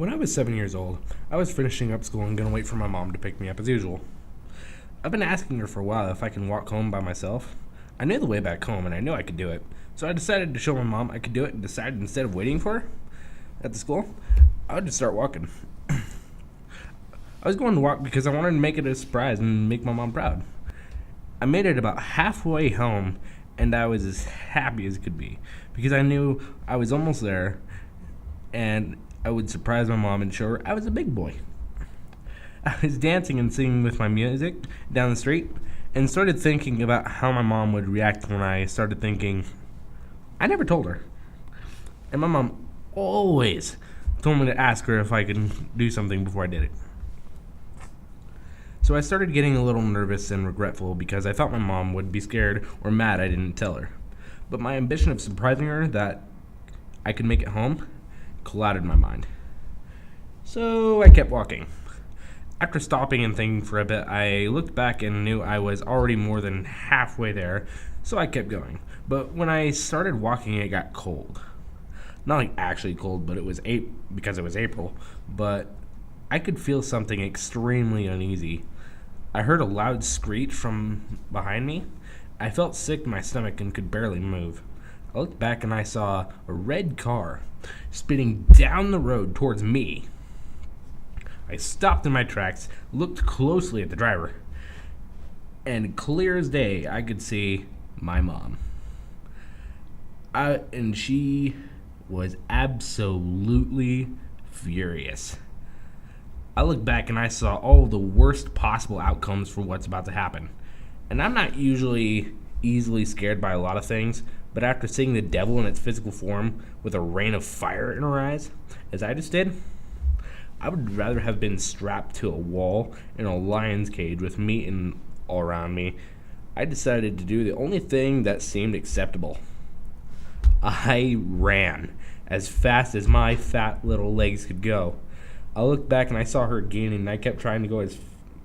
When I was 7 years old, I was finishing up school and gonna wait for my mom to pick me up as usual. I've been asking her for a while if I can walk home by myself. I knew the way back home and I knew I could do it, so I decided to show my mom I could do it and decided instead of waiting for her at the school, I would just start walking. I was going to walk because I wanted to make it a surprise and make my mom proud. I made it about halfway home and I was as happy as could be because I knew I was almost there and I would surprise my mom and show her I was a big boy. I was dancing and singing with my music down the street and started thinking about how my mom would react when I started thinking, I never told her. And my mom always told me to ask her if I could do something before I did it. So I started getting a little nervous and regretful because I thought my mom would be scared or mad I didn't tell her. But my ambition of surprising her that I could make it home clouded my mind. So I kept walking. After stopping and thinking for a bit, I looked back and knew I was already more than halfway there, so I kept going. But when I started walking, it got cold. Not like actually cold, but it was because it was April, but I could feel something extremely uneasy. I heard a loud screech from behind me. I felt sick in my stomach and could barely move. I looked back and I saw a red car speeding down the road towards me. I stopped in my tracks, looked closely at the driver, and clear as day, I could see my mom. And she was absolutely furious. I looked back and I saw all the worst possible outcomes for what's about to happen. And I'm not usually easily scared by a lot of things, but after seeing the devil in its physical form with a rain of fire in her eyes, as I just did, I would rather have been strapped to a wall in a lion's cage with meat all around me. I decided to do the only thing that seemed acceptable. I ran as fast as my fat little legs could go. I looked back and I saw her gaining, and I kept trying to go as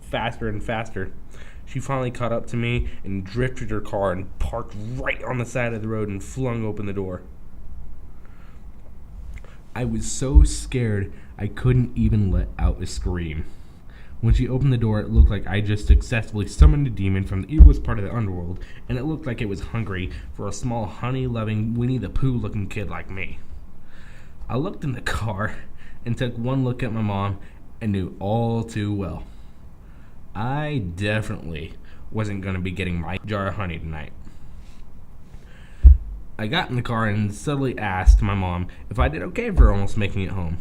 faster and faster. She finally caught up to me and drifted her car and parked right on the side of the road and flung open the door. I was so scared I couldn't even let out a scream. When she opened the door, it looked like I just successfully summoned a demon from the evilest part of the underworld, and it looked like it was hungry for a small honey-loving Winnie the Pooh-looking kid like me. I looked in the car and took one look at my mom and knew all too well I definitely wasn't going to be getting my jar of honey tonight. I got in the car and subtly asked my mom if I did okay for almost making it home.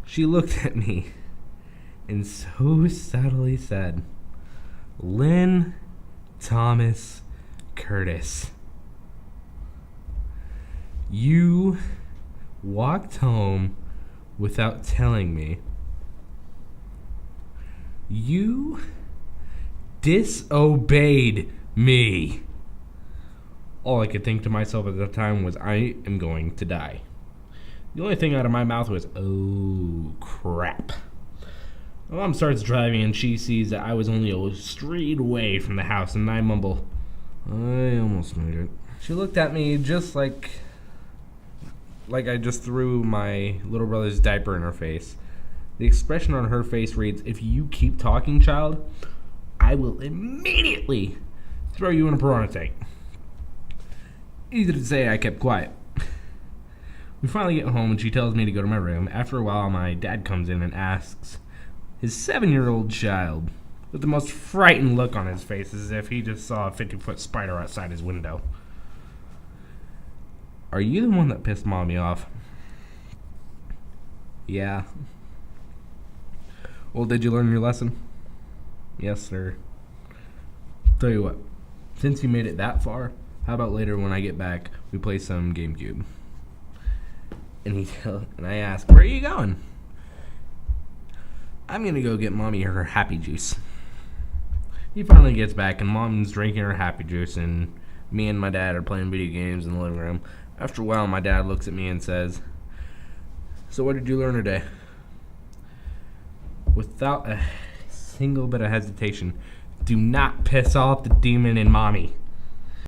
She looked at me and so subtly said, Lynn Thomas Curtis, you walked home without telling me. You disobeyed me. All I could think to myself at the time was, I am going to die. The only thing out of my mouth was, oh, crap. My mom starts driving and she sees that I was only a street away from the house, and I mumble, I almost made it. She looked at me just like I just threw my little brother's diaper in her face. The expression on her face reads, if you keep talking, child, I will immediately throw you in a piranha tank. Easy to say, I kept quiet. We finally get home and she tells me to go to my room. After a while, my dad comes in and asks his 7-year-old child, with the most frightened look on his face, as if he just saw a 50-foot spider outside his window, are you the one that pissed Mommy off? Yeah. Well, did you learn your lesson? Yes, sir. Tell you what, since you made it that far, how about later when I get back, we play some GameCube? And I ask, where are you going? I'm going to go get Mommy her happy juice. He finally gets back, and Mom's drinking her happy juice, and me and my dad are playing video games in the living room. After a while, my dad looks at me and says, so what did you learn today? Without a single bit of hesitation, do not piss off the demon in Mommy.